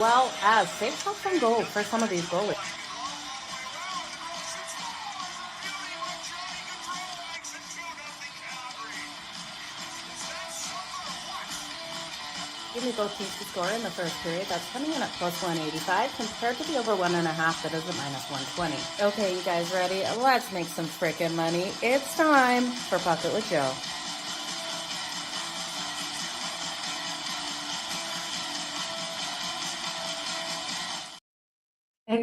well as safe shots on goal for some of these goalies. Give me both teams to score in the first period. That's coming in at plus 185 compared to the over 1.5 that is at minus 120. Okay, you guys ready? Let's make some freaking money. It's time for Pocket with Jo.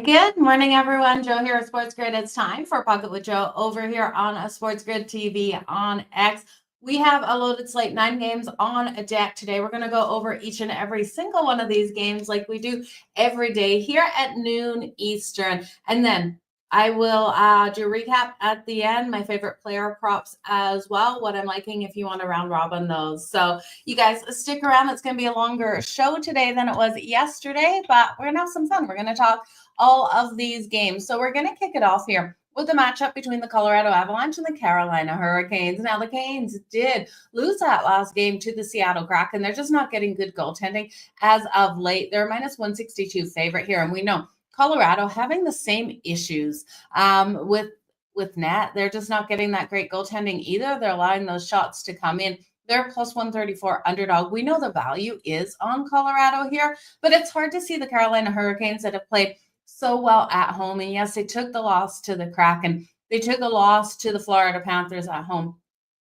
Good morning, everyone. Jo here at SportsGrid. It's time for Pocket with Jo over here on a SportsGrid TV on X. We have a loaded slate, 9 games on a deck today. We're going to go over each and every single one of these games like we do every day here at noon Eastern. And then I will do a recap at the end, my favorite player props as well, what I'm liking if you want to round robin those. So you guys stick around. It's going to be a longer show today than it was yesterday, but we're going to have some fun. We're going to talk all of these games. So we're going to kick it off here with the matchup between the Colorado Avalanche and the Carolina Hurricanes. Now, the Canes did lose that last game to the Seattle Kraken. They're just not getting good goaltending as of late. They're minus 162 favorite here. And we know Colorado having the same issues with net. They're just not getting that great goaltending either. They're allowing those shots to come in. They're plus 134 underdog. We know the value is on Colorado here, but it's hard to see the Carolina Hurricanes that have played so well at home. And yes, they took the loss to the Kraken. They took a loss to the Florida Panthers at home.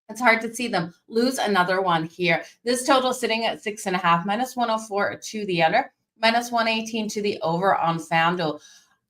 It's hard to see them lose another one here. This total sitting at 6.5, minus 104 to the under, minus 118 to the over on FanDuel.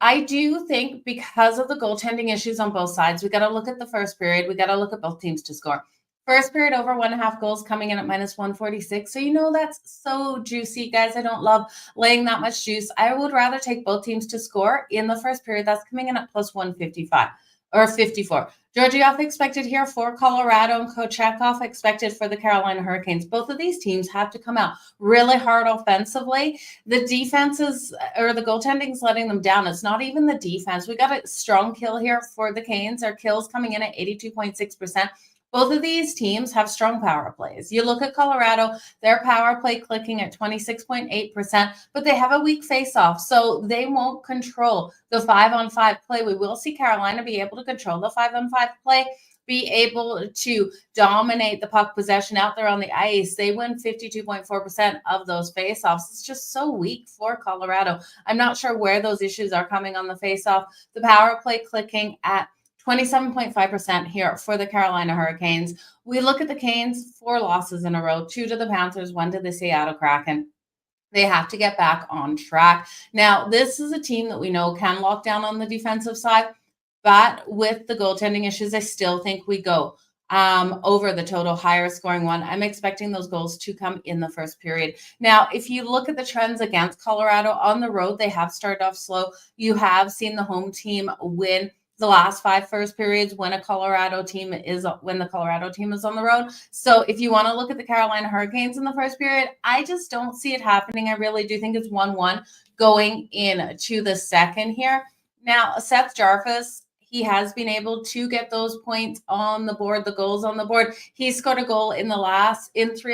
I do think because of the goaltending issues on both sides, we got to look at the first period. We got to look at both teams to score. First period over 1.5 goals coming in at minus 146. So, that's so juicy, guys. I don't love laying that much juice. I would rather take both teams to score in the first period. That's coming in at plus 155 or 54. Georgiev expected here for Colorado and Kochetkov expected for the Carolina Hurricanes. Both of these teams have to come out really hard offensively. The defenses or the goaltending is letting them down. It's not even the defense. We got a strong kill here for the Canes. Our kills coming in at 82.6%. Both of these teams have strong power plays. You look at Colorado, their power play clicking at 26.8%, but they have a weak face-off, so they won't control the 5-on-5 play. We will see Carolina be able to control the 5-on-5 play, be able to dominate the puck possession out there on the ice. They win 52.4% of those face-offs. It's just so weak for Colorado. I'm not sure where those issues are coming on the face-off. The power play clicking at 27.5% here for the Carolina Hurricanes. We look at the Canes, 4 losses in a row, 2 to the Panthers, 1 to the Seattle Kraken. They have to get back on track. Now, this is a team that we know can lock down on the defensive side, but with the goaltending issues, I still think we go over the total higher scoring one. I'm expecting those goals to come in the first period. Now, if you look at the trends against Colorado on the road, they have started off slow. You have seen the home team win the last 5 first periods when the Colorado team is on the road. So if you want to look at the Carolina Hurricanes in the first period, I just don't see it happening. I really do think it's 1-1 going into the second here. Now, Seth Jarvis, he has been able to get those points on the board, the goals on the board. He scored a goal in 3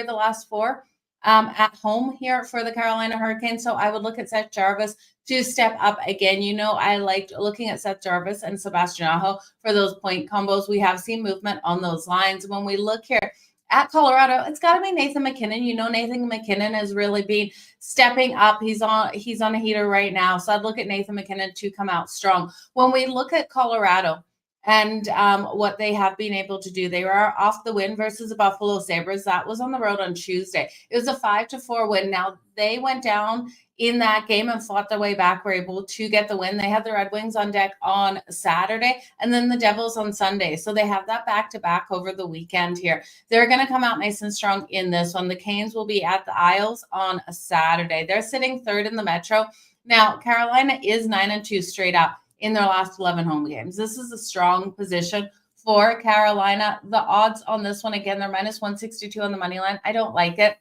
of the last 4 at home here for the Carolina Hurricanes. So I would look at Seth Jarvis to step up again. I liked looking at Seth Jarvis and Sebastian Aho for those point combos. We have seen movement on those lines. When we look here at Colorado, it's got to be Nathan MacKinnon. Nathan MacKinnon has really been stepping up. He's on a heater right now. So I'd look at Nathan MacKinnon to come out strong. When we look at Colorado and what they have been able to do, they were off the win versus the Buffalo Sabres. That was on the road on Tuesday. It was a 5-4 win. Now, they went down in that game and fought their way back, were able to get the win. They had the Red Wings on deck on Saturday and then the Devils on Sunday. So they have that back-to-back over the weekend here. They're going to come out nice and strong in this one. The Canes will be at the Isles on a Saturday. They're sitting 3rd in the Metro. Now, Carolina is 9-2 straight up in their last 11 home games. This is a strong position for Carolina. The odds on this one, again, they're minus 162 on the money line. I don't like it.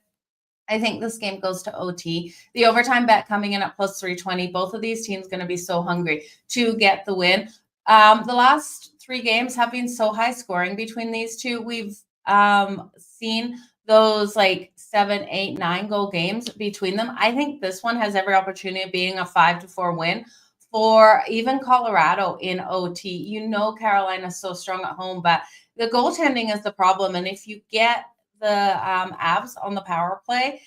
I think this game goes to OT. The overtime bet coming in at plus 320. Both of these teams going to be so hungry to get the win. The last 3 games have been so high scoring between these two. We've seen those 7, 8, 9 goal games between them. I think this one has every opportunity of being a 5-4 win for even Colorado in OT. You know Carolina's so strong at home, but the goaltending is the problem. And if you get the Avs on the power play,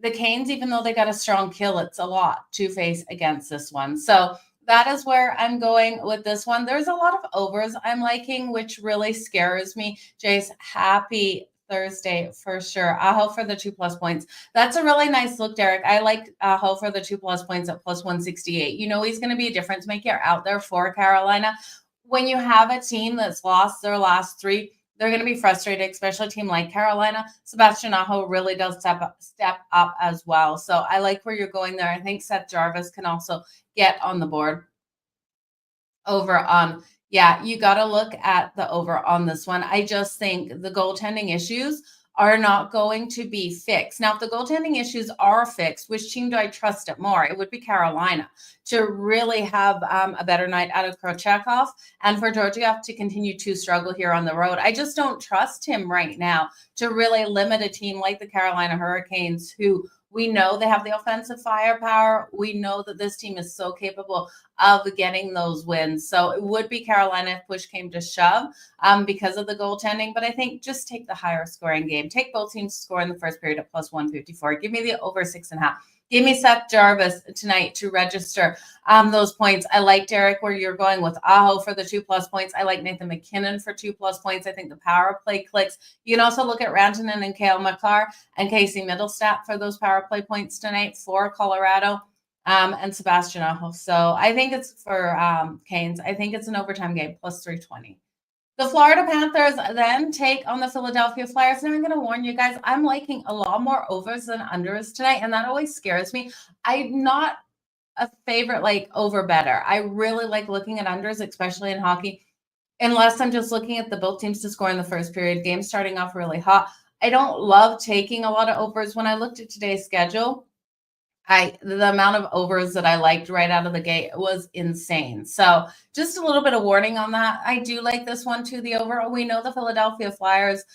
the Canes, even though they got a strong kill, it's a lot to face against this one. So that is where I'm going with this one. There's a lot of overs I'm liking, which really scares me. Jace, happy Thursday for sure. Aho for the 2+ points. That's a really nice look, Derek. I like Aho for the 2+ points at +168. You know he's going to be a difference maker out there for Carolina. When you have a team that's lost their last 3, they're going to be frustrated, especially a team like Carolina. Sebastian Aho really does step up as well. So I like where you're going there. I think Seth Jarvis can also get on the board over on. Yeah, you got to look at the over on this one. I just think the goaltending issues are not going to be fixed. Now, if the goaltending issues are fixed, which team do I trust it more? It would be Carolina to really have a better night out of Krochekov and for Georgiev to continue to struggle here on the road. I just don't trust him right now to really limit a team like the Carolina Hurricanes, who we know they have the offensive firepower. We know that this team is so capable of getting those wins. So it would be Carolina if push came to shove because of the goaltending. But I think just take the higher scoring game. Take both teams to score in the first period at +154. Give me the over 6.5. Give me Seth Jarvis tonight to register those points. I like Derek where you're going with Aho for the 2+ points. I like Nathan McKinnon for 2+ points. I think the power play clicks. You can also look at Rantanen and Cale Makar and Casey Middlestat for those power play points tonight for Colorado and Sebastian Aho. So I think it's for Canes. I think it's an overtime game +320. The Florida Panthers then take on the Philadelphia Flyers. Now, I'm going to warn you guys, I'm liking a lot more overs than unders tonight, and that always scares me. I'm not a favorite over better. I really like looking at unders, especially in hockey, unless I'm just looking at the both teams to score in the first period. Game starting off really hot. I don't love taking a lot of overs. When I looked at today's schedule, the amount of overs that I liked right out of the gate was insane. So just a little bit of warning on that. I do like this one too, the over. We know the Philadelphia Flyers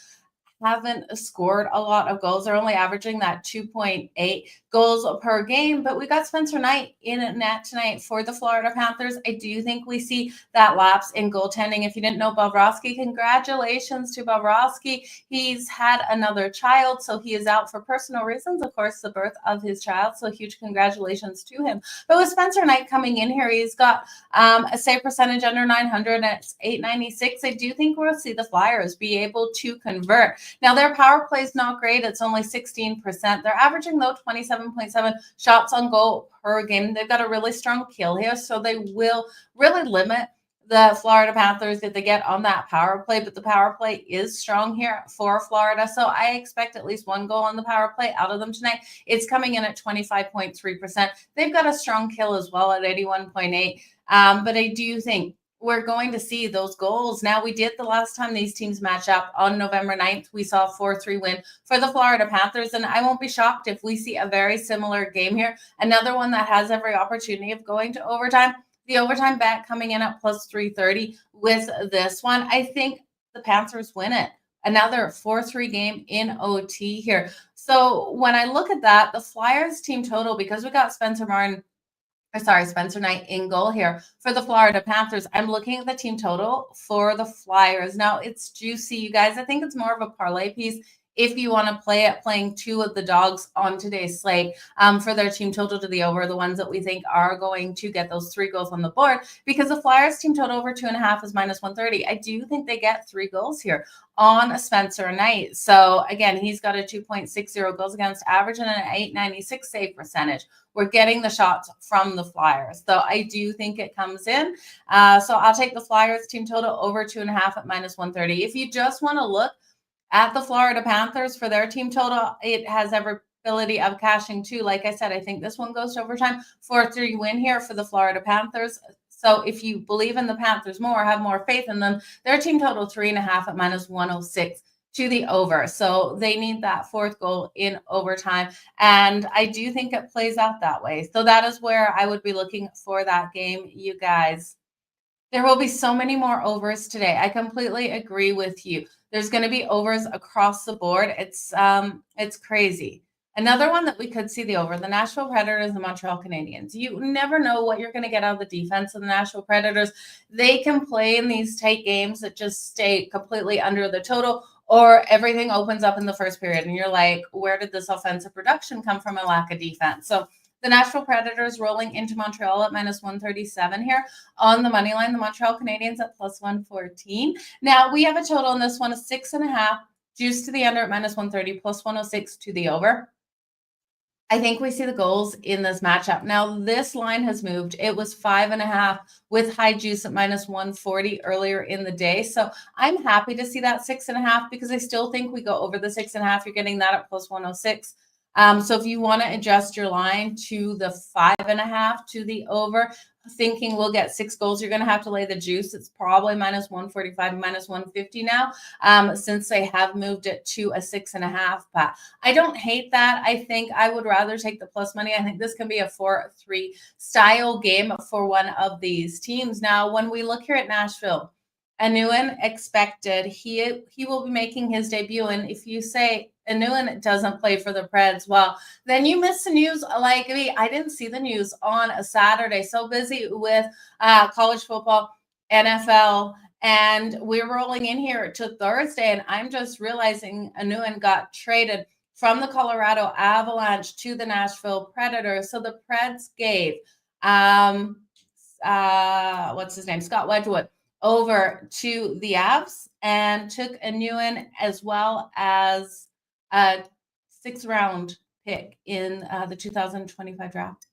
haven't scored a lot of goals. They're only averaging that 2.8 goals per game, but we got Spencer Knight in net tonight for the Florida Panthers. I do think we see that lapse in goaltending. If you didn't know Bobrovsky, congratulations to Bobrovsky. He's had another child, so he is out for personal reasons, of course, the birth of his child. So huge congratulations to him. But with Spencer Knight coming in here, he's got a save percentage under 900 at 896. I do think we'll see the Flyers be able to convert. Now, their power play is not great. It's only 16%. They're averaging, though, 27.7 shots on goal per game. They've got a really strong kill here, so they will really limit the Florida Panthers if they get on that power play. But the power play is strong here for Florida, so I expect at least 1 goal on the power play out of them tonight. It's coming in at 25.3%. They've got a strong kill as well at 81.8, but I do think we're going to see those goals. Now, we did the last time these teams match up on November 9th. We saw a 4-3 win for the Florida Panthers, and I won't be shocked if we see a very similar game here. Another one that has every opportunity of going to overtime. The overtime bet coming in at +330 with this one. I think the Panthers win it. Another 4-3 game in OT here. So when I look at that, the Flyers team total, because we got Spencer Knight in goal here for the Florida Panthers. I'm looking at the team total for the Flyers. Now, it's juicy, you guys. I think it's more of a parlay piece if you want to play it, playing 2 of the dogs on today's slate for their team total to the over, the ones that we think are going to get those 3 goals on the board, because the Flyers team total over 2.5 is -130. I do think they get 3 goals here on Spencer Knight. So again, he's got a 2.60 goals against average and an 896 save percentage. We're getting the shots from the Flyers. So I do think it comes in. So I'll take the Flyers team total over 2.5 at -130. If you just want to look at the Florida Panthers for their team total, it has every ability of cashing too. Like I said, I think this one goes to overtime. 4-3 win here for the Florida Panthers. So if you believe in the Panthers more, have more faith in them, their team total 3.5 at -106 to the over. So they need that 4th goal in overtime. And I do think it plays out that way. So that is where I would be looking for that game, you guys. There will be so many more overs today. I completely agree with you. There's going to be overs across the board. It's crazy. Another one that we could see the over, the Nashville Predators and Montreal Canadiens. You never know what you're going to get out of the defense of the Nashville Predators. They can play in these tight games that just stay completely under the total, or everything opens up in the first period and you're like, where did this offensive production come from? A lack of defense. So the Nashville Predators rolling into Montreal at minus 137 here on the money line. The Montreal Canadiens at plus 114. Now we have a total in this one of 6.5, juice to the under at minus 130, plus 106 to the over. I think we see the goals in this matchup. Now, this line has moved. It was 5.5 with high juice at minus 140 earlier in the day. So I'm happy to see that 6.5 because I still think we go over the 6.5. You're getting that at plus 106. So if you want to adjust your line to the 5.5 to the over, thinking we'll get 6 goals, you're going to have to lay the juice. It's probably minus 145, minus 150 now, since they have moved it to a 6.5. But I don't hate that. I think I would rather take the plus money. I think this can be a 4-3 style game for one of these teams. Now, when we look here at Nashville, Anuin expected. He will be making his debut. And if you say Anuin doesn't play for the Preds, well, then you miss the news like me. I didn't see the news on a Saturday. So busy with college football, NFL, and we're rolling in here to Thursday. And I'm just realizing Anuin got traded from the Colorado Avalanche to the Nashville Predators. So the Preds gave, what's his name? Scott Wedgwood over to the Avs and took Anuin as well as a 6th round pick in the 2025 draft.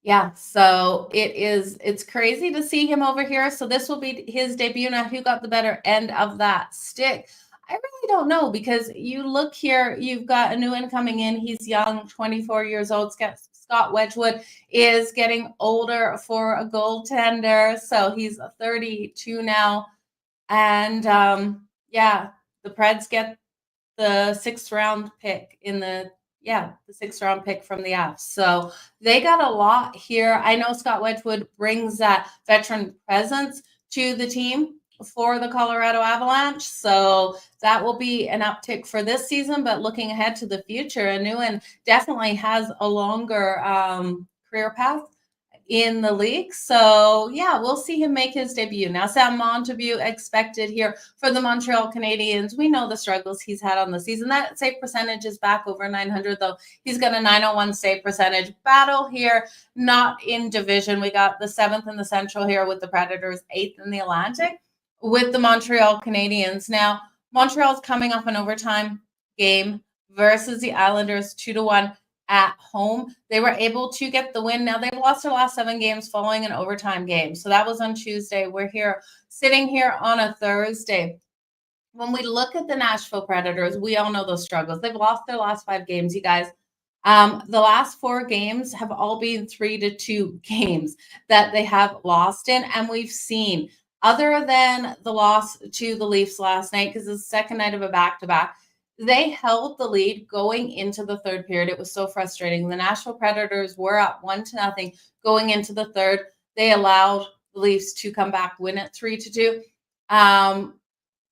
Yeah, so it's crazy to see him over here. So this will be his debut. Now, who got the better end of that stick? I really don't know, because you look here, you've got Anuin coming in. He's young, 24 years old. Scott Wedgwood is getting older for a goaltender. So he's 32 now. And yeah, the Preds get the 6th round pick the 6th round pick from the Avs. So they got a lot here. I know Scott Wedgwood brings that veteran presence to the team for the Colorado Avalanche. So that will be an uptick for this season, but looking ahead to the future, Anuin definitely has a longer career path in the league. So yeah, we'll see him make his debut. Now, Sam Montague expected here for the Montreal Canadiens. We know the struggles he's had on the season. That save percentage is back over 900, though. He's got a 901 save percentage. Battle here, not in division. We got the 7th in the Central here with the Predators, 8th in the Atlantic with the Montreal Canadiens. Now, Montreal's coming up an overtime game versus the Islanders 2-1 at home. They were able to get the win. Now, they've lost their last 7 games following an overtime game. So that was on Tuesday. We're here sitting here on a Thursday. When we look at the Nashville Predators, we all know those struggles. They've lost their last 5 games, you guys. The last 4 games have all been 3-2 games that they have lost in. And we've seen, other than the loss to the Leafs last night, because it's the second night of a back-to-back, they held the lead going into the 3rd period. It was so frustrating. The Nashville Predators were up 1-0 going into the 3rd. They allowed the Leafs to come back, win it 3-2.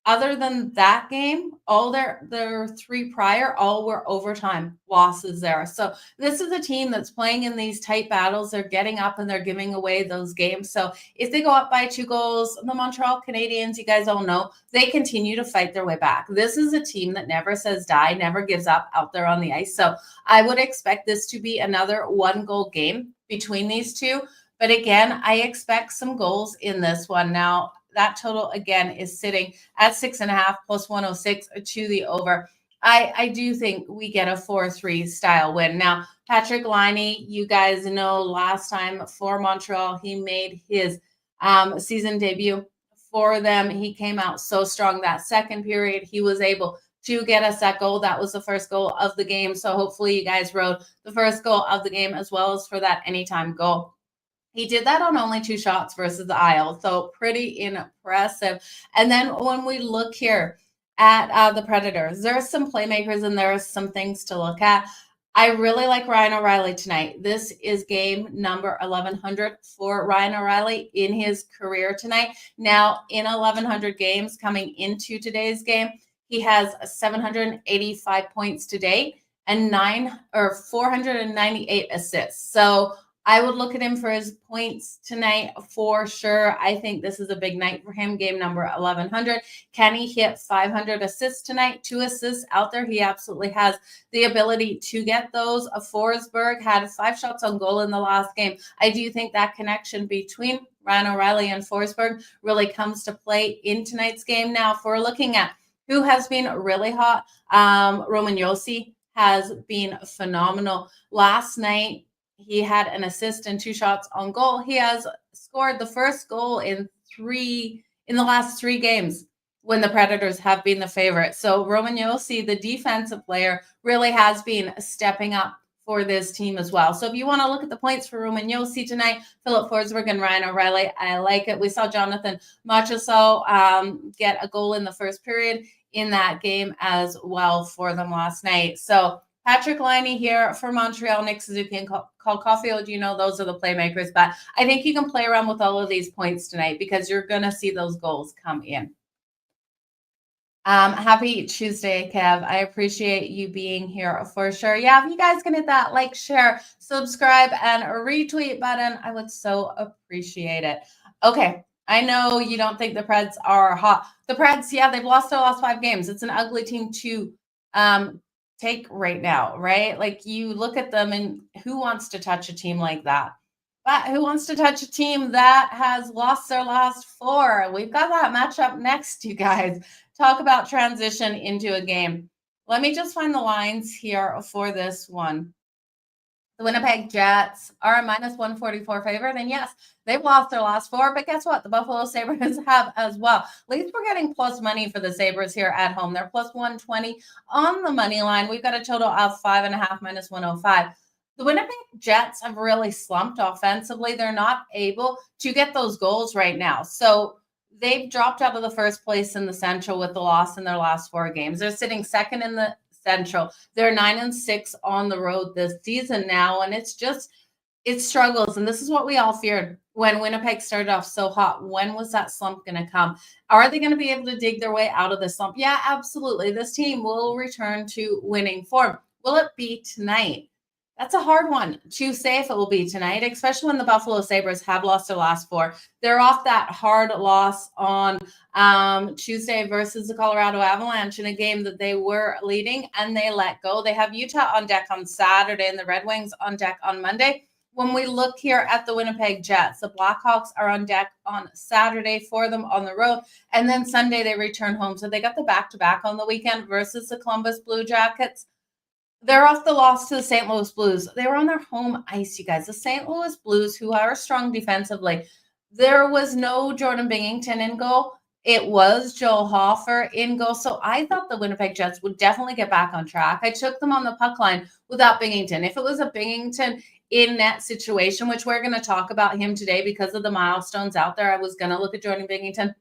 Other than that game, all their 3 prior, all were overtime losses there. So this is a team that's playing in these tight battles. They're getting up and they're giving away those games. So if they go up by 2 goals, the Montreal Canadiens, you guys all know, they continue to fight their way back. This is a team that never says die, never gives up out there on the ice. So I would expect this to be another 1-goal game between these two. But again, I expect some goals in this one. Now, that total, again, is sitting at 6.5 plus 106 to the over. I do think we get a 4-3 style win. Now, Patrick Laine, you guys know last time for Montreal, he made his season debut for them. He came out so strong that 2nd period. He was able to get us that goal. That was the first goal of the game. So hopefully you guys wrote the first goal of the game as well as for that anytime goal. He did that on only 2 shots versus the Isles, so pretty impressive. And then when we look here at the Predators, there are some playmakers and there are some things to look at. I really like Ryan O'Reilly tonight. This is game number 1100 for Ryan O'Reilly in his career tonight. Now, in 1100 games coming into today's game, he has 785 points to date and 498 assists. So I would look at him for his points tonight for sure. I think this is a big night for him. Game number 1100. Can he hit 500 assists tonight? 2 assists out there. He absolutely has the ability to get those. Forsberg had 5 shots on goal in the last game. I do think that connection between Ryan O'Reilly and Forsberg really comes to play in tonight's game. Now, if we're looking at who has been really hot, Roman Josi has been phenomenal. Last night, he had an assist and 2 shots on goal. He has scored the first goal in the last 3 games when the Predators have been the favorite. So Roman Josi, the defensive player, really has been stepping up for this team as well. So if you want to look at the points for Roman Josi tonight, Philip Forsberg and Ryan O'Reilly, I like it. We saw Jonathan Marchessault get a goal in the first period in that game as well for them last night. So Patrick Laine here for Montreal, Nick Suzuki and Cole Caulfield, those are the playmakers. But I think you can play around with all of these points tonight because you're going to see those goals come in. Happy Tuesday, Kev. I appreciate you being here for sure. Yeah, if you guys can hit that like, share, subscribe, and retweet button, I would so appreciate it. Okay, I know you don't think the Preds are hot. The Preds, yeah, they've lost their last 5 games. It's an ugly team to take right now, right? Like you look at them and who wants to touch a team like that? But who wants to touch a team that has lost their last 4? We've got that matchup next, you guys. Talk about transition into a game. Let me just find the lines here for this one. The Winnipeg Jets are a minus 144 favorite. And yes, they've lost their last 4. But guess what? The Buffalo Sabres have as well. At least we're getting plus money for the Sabres here at home. They're plus 120 on the money line. We've got a total of 5.5 minus 105. The Winnipeg Jets have really slumped offensively. They're not able to get those goals right now. So they've dropped out of the first place in the Central with the loss in their last 4 games. They're sitting second in the Central. They're 9-6 on the road this season now. And it struggles. And this is what we all feared when Winnipeg started off so hot. When was that slump going to come? Are they going to be able to dig their way out of the slump? Yeah, absolutely. This team will return to winning form. Will it be tonight? That's a hard one to say if it will be tonight, especially when the Buffalo Sabres have lost their last 4. They're off that hard loss on Tuesday versus the Colorado Avalanche in a game that they were leading and they let go. They have Utah on deck on Saturday and the Red Wings on deck on Monday. When we look here at the Winnipeg Jets, the Blackhawks are on deck on Saturday for them on the road. And then Sunday they return home. So they got the back-to-back on the weekend versus the Columbus Blue Jackets. They're off the loss to the St. Louis Blues. They were on their home ice, you guys. The St. Louis Blues, who are strong defensively. There was no Jordan Binnington in goal. It was Joel Hofer in goal. So I thought the Winnipeg Jets would definitely get back on track. I took them on the puck line without Binnington. If it was a Binnington in net situation, which we're going to talk about him today because of the milestones out there, I was going to look at Jordan Binnington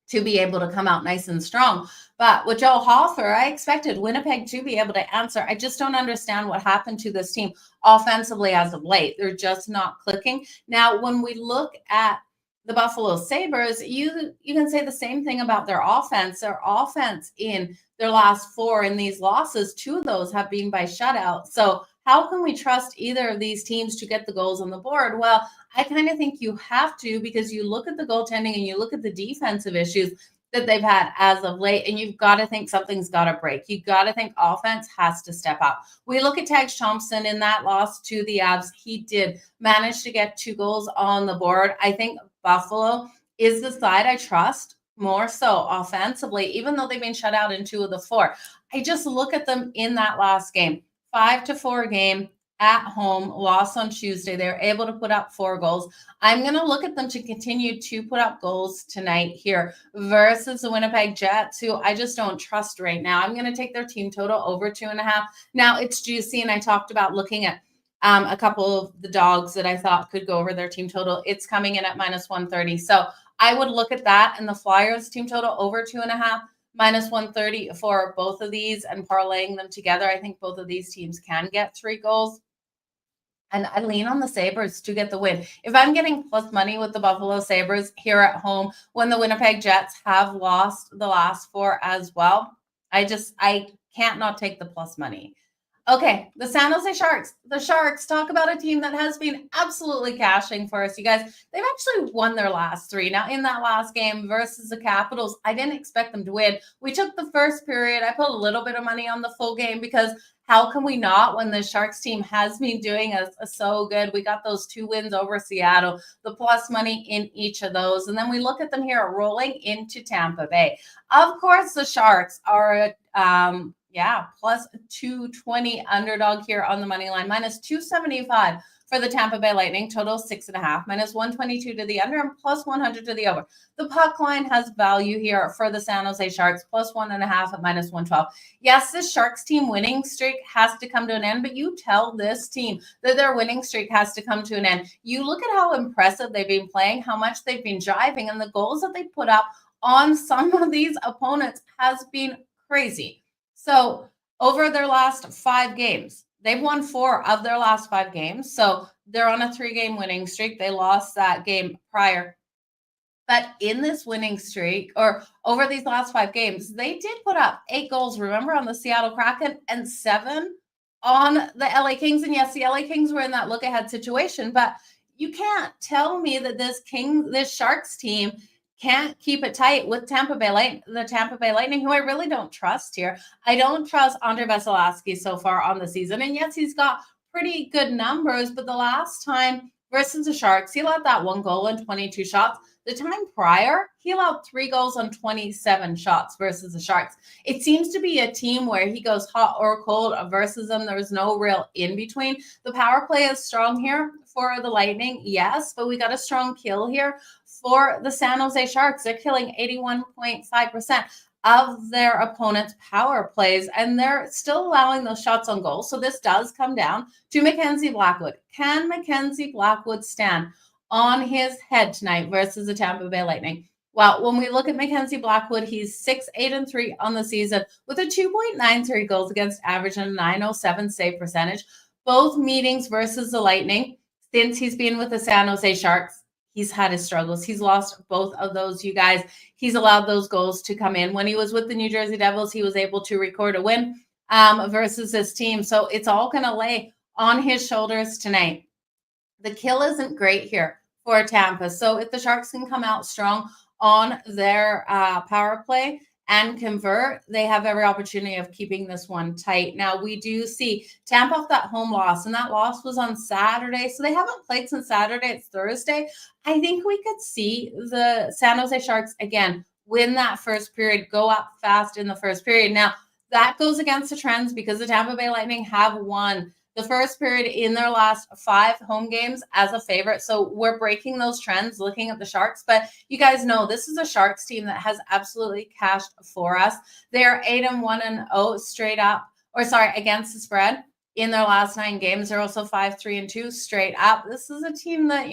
to be able to come out nice and strong. But with Joel Hofer, I expected Winnipeg to be able to answer. I just don't understand what happened to this team offensively as of late. They're just not clicking. Now, when we look at the Buffalo Sabres, you can say the same thing about their offense. Their offense in their last 4 in these losses, 2 of those have been by shutout. So how can we trust either of these teams to get the goals on the board? Well, I kind of think you have to, because you look at the goaltending and you look at the defensive issues that they've had as of late, and you've got to think something's got to break. You've got to think offense has to step up. We look at Tage Thompson in that loss to the Avs. He did manage to get 2 goals on the board. I think Buffalo is the side I trust more so offensively, even though they've been shut out in 2 of the 4. I just look at them in that last game. 5-4 game at home, loss on Tuesday. They're able to put up 4 goals. I'm going to look at them to continue to put up goals tonight here versus the Winnipeg Jets, who I just don't trust right now. I'm going to take their team total over 2.5. Now it's juicy, and I talked about looking at a couple of the dogs that I thought could go over their team total. It's coming in at minus 130. So I would look at that and the Flyers team total over 2.5 minus 130 for both of these, and parlaying them together, I think both of these teams can get 3 goals. And I lean on the Sabres to get the win. If I'm getting plus money with the Buffalo Sabres here at home, when the Winnipeg Jets have lost the last 4 as well, I can't not take the plus money. Okay, the San Jose Sharks. The Sharks, talk about a team that has been absolutely cashing for us, you guys. They've actually won their last 3. Now, in that last game versus the Capitals, I didn't expect them to win. We took the first period. I put a little bit of money on the full game because how can we not when the Sharks team has been doing so good? We got those 2 wins over Seattle, the plus money in each of those. And then we look at them here rolling into Tampa Bay. Of course, the Sharks are plus 220 underdog here on the money line, minus 275 for the Tampa Bay Lightning, total 6.5, minus 122 to the under and plus 100 to the over. The puck line has value here for the San Jose Sharks, plus 1.5 at minus 112. Yes, this Sharks team winning streak has to come to an end, but you tell this team that their winning streak has to come to an end. You look at how impressive they've been playing, how much they've been driving, and the goals that they put up on some of these opponents has been crazy. So over their last 5 games, they've won 4 of their last 5 games. So they're on a 3-game winning streak. They lost that game prior. But in this winning streak, or over these last 5 games, they did put up 8 goals, remember, on the Seattle Kraken and 7 on the LA Kings. And yes, the LA Kings were in that look-ahead situation. But you can't tell me that this Sharks team can't keep it tight with the Tampa Bay Lightning, who I really don't trust here. I don't trust Andre Vasilevsky so far on the season. And yes, he's got pretty good numbers, but the last time versus the Sharks, he allowed that 1 goal and 22 shots. The time prior, he allowed 3 goals on 27 shots versus the Sharks. It seems to be a team where he goes hot or cold versus them. There's no real in between. The power play is strong here for the Lightning, yes, but we got a strong kill here for the San Jose Sharks. They're killing 81.5% of their opponent's power plays, and they're still allowing those shots on goal. So this does come down to Mackenzie Blackwood. Can Mackenzie Blackwood stand on his head tonight versus the Tampa Bay Lightning? Well, when we look at Mackenzie Blackwood, he's 6-8-3 on the season with a 2.93 goals against average and a 907 save percentage. Both meetings versus the Lightning since he's been with the San Jose Sharks, he's had his struggles. He's lost both of those, you guys. He's allowed those goals to come in. When he was with the New Jersey Devils, he was able to record a win versus this team. So it's all going to lay on his shoulders tonight. The kill isn't great here for Tampa. So if the Sharks can come out strong on their power play and convert, they have every opportunity of keeping this one tight. Now, we do see Tampa off that home loss, and that loss was on Saturday. So they haven't played since Saturday. It's Thursday. I think we could see the San Jose Sharks, again, win that first period, go up fast in the first period. Now, that goes against the trends because the Tampa Bay Lightning have won the first period in their last 5 home games as a favorite. So we're breaking those trends looking at the Sharks. But you guys know this is a Sharks team that has absolutely cashed for us. They're 8-1-0 straight up, against the spread in their last 9 games. They're also 5-3-2 straight up. This is a team that,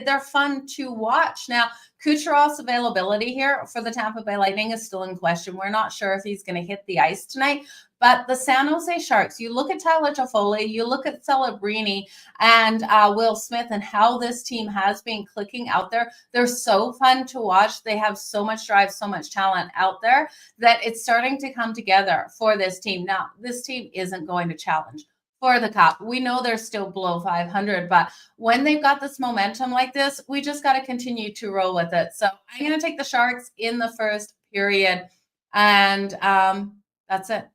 they're fun to watch. Now, Kucherov's availability here for the Tampa Bay Lightning is still in question. We're not sure if he's going to hit the ice tonight. But the San Jose Sharks, you look at Tyler Toffoli, you look at Celebrini and Will Smith and how this team has been clicking out there. They're so fun to watch. They have so much drive, so much talent out there that it's starting to come together for this team. Now, this team isn't going to challenge for the cup. We know they're still below 500, but when they've got this momentum like this, we just got to continue to roll with it. So I'm going to take the Sharks in the first period, and that's it.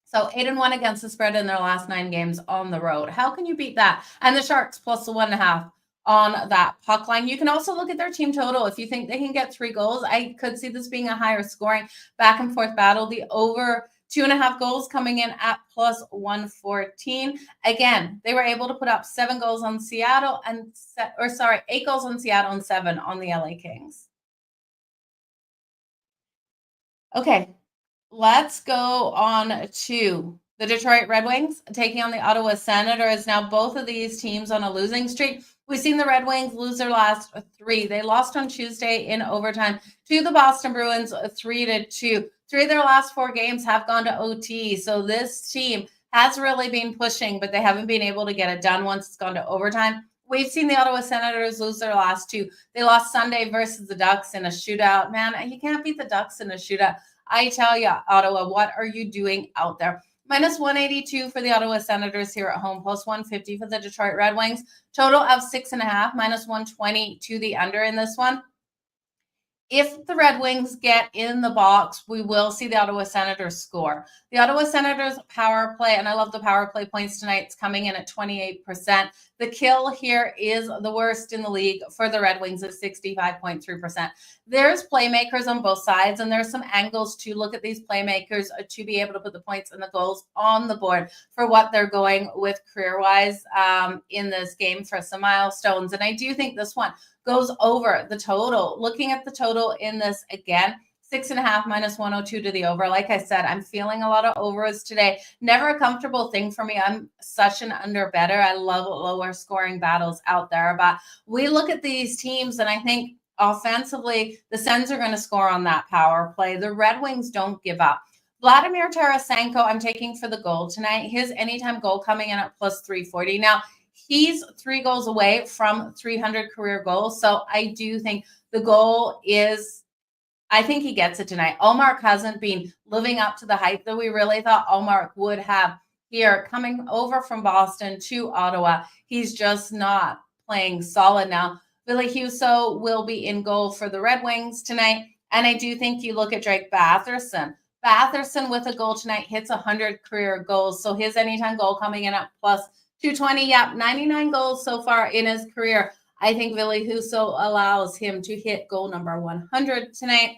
So 8-1 against the spread in their last 9 games on the road. How can you beat that? And the Sharks plus the 1.5 on that puck line. You can also look at their team total. If you think they can get 3 goals, I could see this being a higher scoring back and forth battle. The over 2.5 goals coming in at plus 114. Again, they were able to put up 7 goals on Seattle 8 goals on Seattle and 7 on the LA Kings. Okay. Let's go on to The Detroit Red Wings taking on the Ottawa Senators. Now, both of these teams on a losing streak. We've seen the Red Wings lose their last 3. They lost on Tuesday in overtime to the Boston Bruins 3-2. 3 of their last 4 games have gone to OT. So this team has really been pushing, but they haven't been able to get it done once it's gone to overtime. We've seen the Ottawa Senators lose their last 2. They lost Sunday versus the Ducks in a shootout. Man, you can't beat the Ducks in a shootout. I tell you, Ottawa, what are you doing out there? Minus 182 for the Ottawa Senators here at home, plus 150 for the Detroit Red Wings. Total of 6.5, minus 120 to the under in this one. If the Red Wings get in the box, we will see the Ottawa Senators score. The Ottawa Senators power play, and I love the power play points tonight. It's coming in at 28%. The kill here is the worst in the league for the Red Wings at 65.3%. There's playmakers on both sides, and there's some angles to look at these playmakers to be able to put the points and the goals on the board for what they're going with career-wise in this game for some milestones. And I do think this one goes over the total. Looking at the total in this again, 6.5 minus 102 to the over. Like I said, I'm feeling a lot of overs today. Never a comfortable thing for me. I'm such an under better. I love lower scoring battles out there. But we look at these teams, and I think offensively, the Sens are going to score on that power play. The Red Wings don't give up. Vladimir Tarasenko, I'm taking for the goal tonight. His anytime goal coming in at plus 340. Now, he's 3 goals away from 300 career goals. So I do think the goal is, I think he gets it tonight. Ullmark hasn't been living up to the hype that we really thought Ullmark would have here coming over from Boston to Ottawa. He's just not playing solid now. Billy Husso will be in goal for the Red Wings tonight. And I do think you look at Drake Batherson. Batherson with a goal tonight hits 100 career goals. So his anytime goal coming in at plus 220. Yep, 99 goals so far in his career. I think Billy Husso allows him to hit goal number 100 tonight.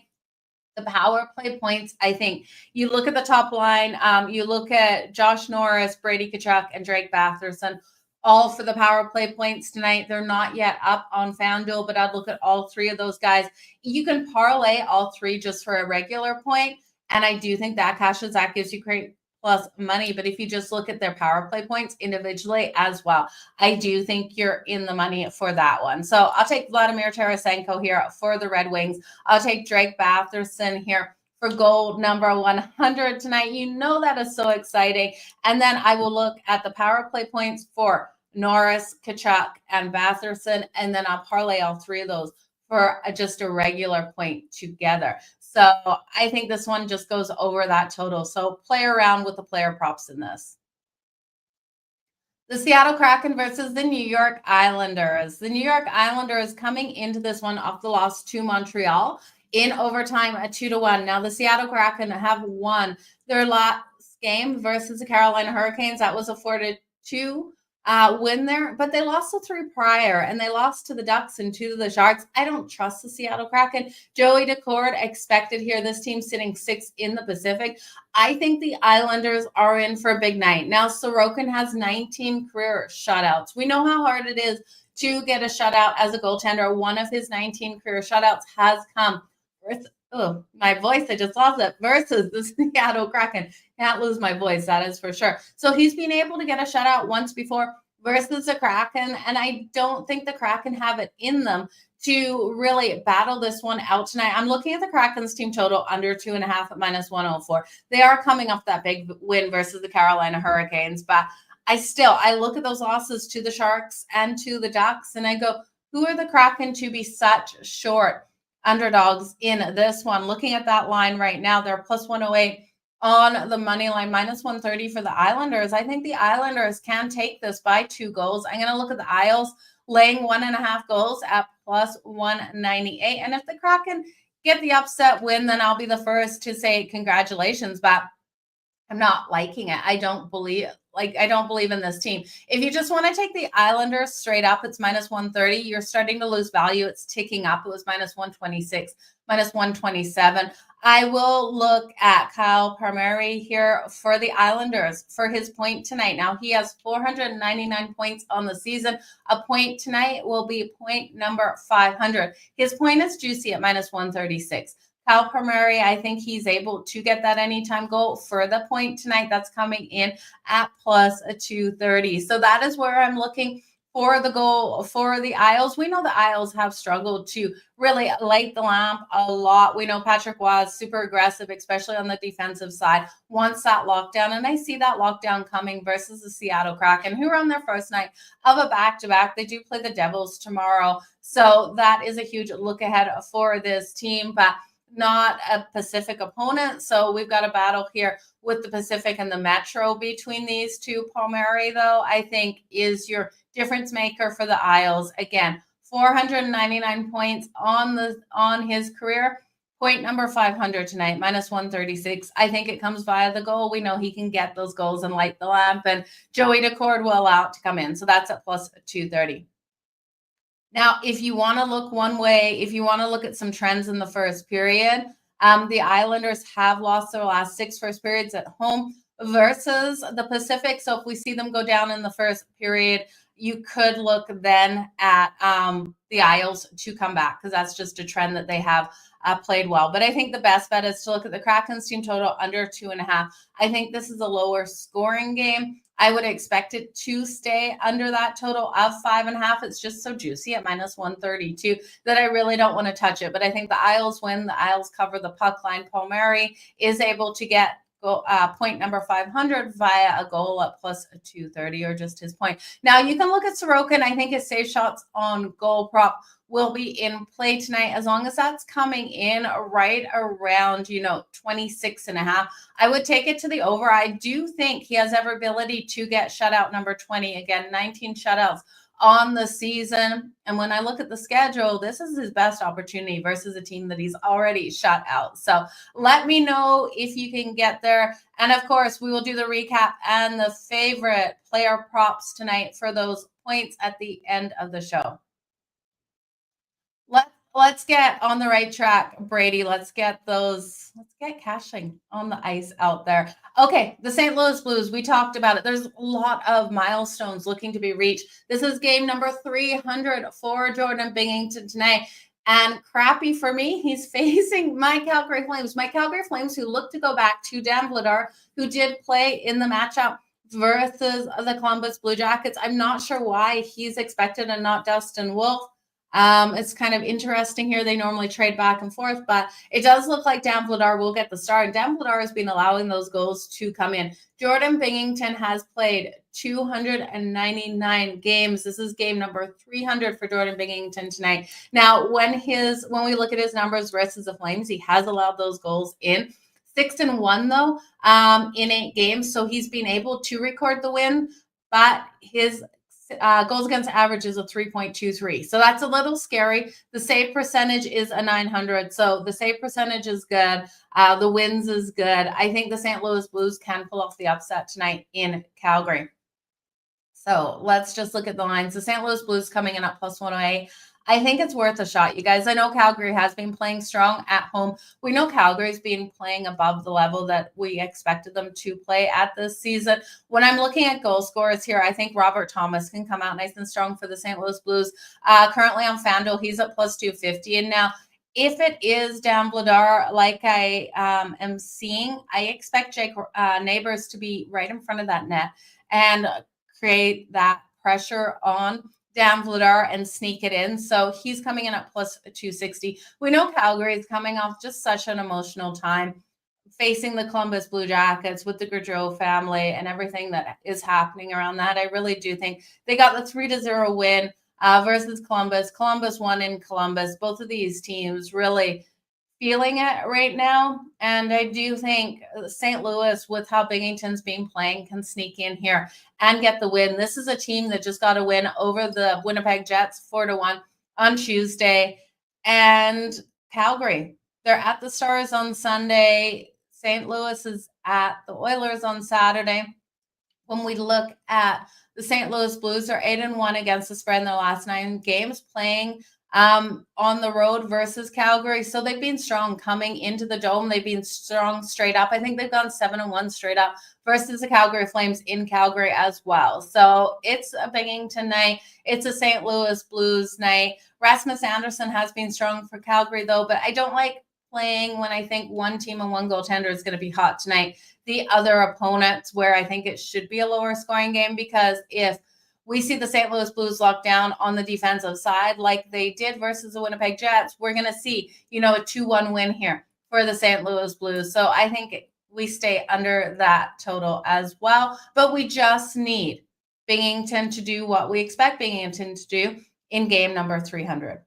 The power play points, I think you look at the top line, you look at Josh Norris, Brady Tkachuk, and Drake Batherson, all for the power play points tonight. They're not yet up on FanDuel, but I'd look at all 3 of those guys. You can parlay all 3 just for a regular point, and I do think that gives you great plus money. But if you just look at their power play points individually as well, I do think you're in the money for that one. So I'll take Vladimir Tarasenko here for the Red Wings. I'll take Drake Batherson here for goal number 100 tonight. You know that is so exciting. And then I will look at the power play points for Norris, Tkachuk, and Batherson, and then I'll parlay all 3 of those for just a regular point together. So I think this one just goes over that total. So play around with the player props in this. The Seattle Kraken versus the New York Islanders. The New York Islanders coming into this one off the loss to Montreal in overtime at 2-1. Now the Seattle Kraken have won their last game versus the Carolina Hurricanes. That was a 4-2 win there, but they lost the 3 prior, and they lost to the Ducks and 2 to the Sharks. I don't trust the Seattle Kraken. Joey Daccord expected here. This team sitting 6th in the Pacific. I think the Islanders are in for a big night. Now, Sorokin has 19 career shutouts. We know how hard it is to get a shutout as a goaltender. One of his 19 career shutouts has come with, oh, my voice, I just lost it, versus the Seattle Kraken. Can't lose my voice, that is for sure. So he's been able to get a shutout once before versus the Kraken, and I don't think the Kraken have it in them to really battle this one out tonight. I'm looking at the Kraken's team total under 2.5 at minus 104. They are coming off that big win versus the Carolina Hurricanes, but I look at those losses to the Sharks and to the Ducks, and I go, who are the Kraken to be such short underdogs in this one? Looking at that line right now, they're plus 108 on the money line, minus 130 for the Islanders. I think the Islanders can take this by 2 goals. I'm going to look at the Isles laying 1.5 goals at plus 198. And if the Kraken get the upset win, then I'll be the first to say congratulations, but I'm not liking it. I don't believe in this team. If you just want to take the Islanders straight up, it's minus 130. You're starting to lose value. It's ticking up. It was minus 126, minus 127. I will look at Kyle Palmieri here for the Islanders for his point tonight. Now, he has 499 points on the season. A point tonight will be point number 500. His point is juicy at minus 136. Cal Palmieri, I think he's able to get that anytime goal for the point tonight. That's coming in at plus a 230. So that is where I'm looking for the goal for the Isles. We know the Isles have struggled to really light the lamp a lot. We know Patrick was super aggressive, especially on the defensive side, wants that lockdown. And I see that lockdown coming versus the Seattle Kraken, who are on their first night of a back-to-back. They do play the Devils tomorrow. So that is a huge look ahead for this team, but not a Pacific opponent. So we've got a battle here with the Pacific and the Metro between these two. Palmieri, though, I think is your difference maker for the Isles. Again, 499 points on his career. Point number 500 tonight, minus 136. I think it comes via the goal. We know he can get those goals and light the lamp, and Joey Decord will allow it to come in. So that's at plus 230. Now, if you want to look one way, if you want to look at some trends in the first period, the Islanders have lost their last 6 first periods at home versus the Pacific. So if we see them go down in the first period, you could look then at the Isles to come back, because that's just a trend that they have played well. But I think the best bet is to look at the Kraken's team total under 2.5. I think this is a lower scoring game. I would expect it to stay under that total of 5.5. It's just so juicy at minus 132 that I really don't want to touch it. But I think the Isles win. The Isles cover the puck line. Palmieri is able to get point number 500 via a goal at plus 230, or just his point. Now you can look at Sorokin. I think his save shots on goal prop will be in play tonight, as long as that's coming in right around 26.5. I would take it to the over. I do think he has every ability to get shutout number 20. Again, 19 shutouts on the season. And when I look at the schedule, this is his best opportunity versus a team that he's already shut out. So let me know if you can get there. And of course, we will do the recap and the favorite player props tonight for those points at the end of the show. Let's get on the right track, Brady. Let's get cashing on the ice out there. Okay, the St. Louis Blues, we talked about it. There's a lot of milestones looking to be reached. This is game number 300 for Jordan Binnington tonight. And crappy for me, he's facing my Calgary Flames. My Calgary Flames, who look to go back to Dan Vladar, who did play in the matchup versus the Columbus Blue Jackets. I'm not sure why he's expected and not Dustin Wolf. It's kind of interesting here. They normally trade back and forth, but it does look like Dan Vladar will get the start. And Dan Vladar has been allowing those goals to come in. Jordan Binnington has played 299 games. This is game number 300 for Jordan Binnington tonight. Now, when we look at his numbers versus the Flames, he has allowed those goals in. 6-1 though, in 8 games. So he's been able to record the win, but his goals against average is a 3.23. So that's a little scary. The save percentage is a 900. So the save percentage is good. The wins is good. I think the St. Louis Blues can pull off the upset tonight in Calgary. So let's just look at the lines. The St. Louis Blues coming in at plus 108. I think it's worth a shot, you guys. I know Calgary has been playing strong at home. We know Calgary's been playing above the level that we expected them to play at this season. When I'm looking at goal scorers here, I think Robert Thomas can come out nice and strong for the St. Louis Blues. Currently on FanDuel, he's at plus 250. And now, if it is Dan Vladar, like I am seeing, I expect Jake Neighbors to be right in front of that net and create that pressure on Dan Vladar and sneak it in. So he's coming in at plus 260. We know Calgary is coming off just such an emotional time facing the Columbus Blue Jackets with the Gaudreau family and everything that is happening around that. I really do think they got the 3-0 win versus Columbus. Columbus won in Columbus. Both of these teams really feeling it right now. And I do think St. Louis, with how Binnington's been playing, can sneak in here and get the win. This is a team that just got a win over the Winnipeg Jets 4-1 on Tuesday. And Calgary, they're at the Stars on Sunday. St. Louis is at the Oilers on Saturday. When we look at the St. Louis Blues, they're 8-1 against the spread in their last 9 games, playing on the road versus Calgary. So they've been strong coming into the Dome. They've been strong straight up. I think they've gone 7-1 straight up versus the Calgary Flames in Calgary as well. So it's a Binnington night. It's a St. Louis Blues night. Rasmus Andersson has been strong for Calgary though, but I don't like playing when I think one team and one goaltender is going to be hot tonight. The other opponents where I think it should be a lower scoring game, because if we see the St. Louis Blues locked down on the defensive side like they did versus the Winnipeg Jets, we're going to see, a 2-1 win here for the St. Louis Blues. So I think we stay under that total as well. But we just need Binghamton to do what we expect Binghamton to do in game number 300.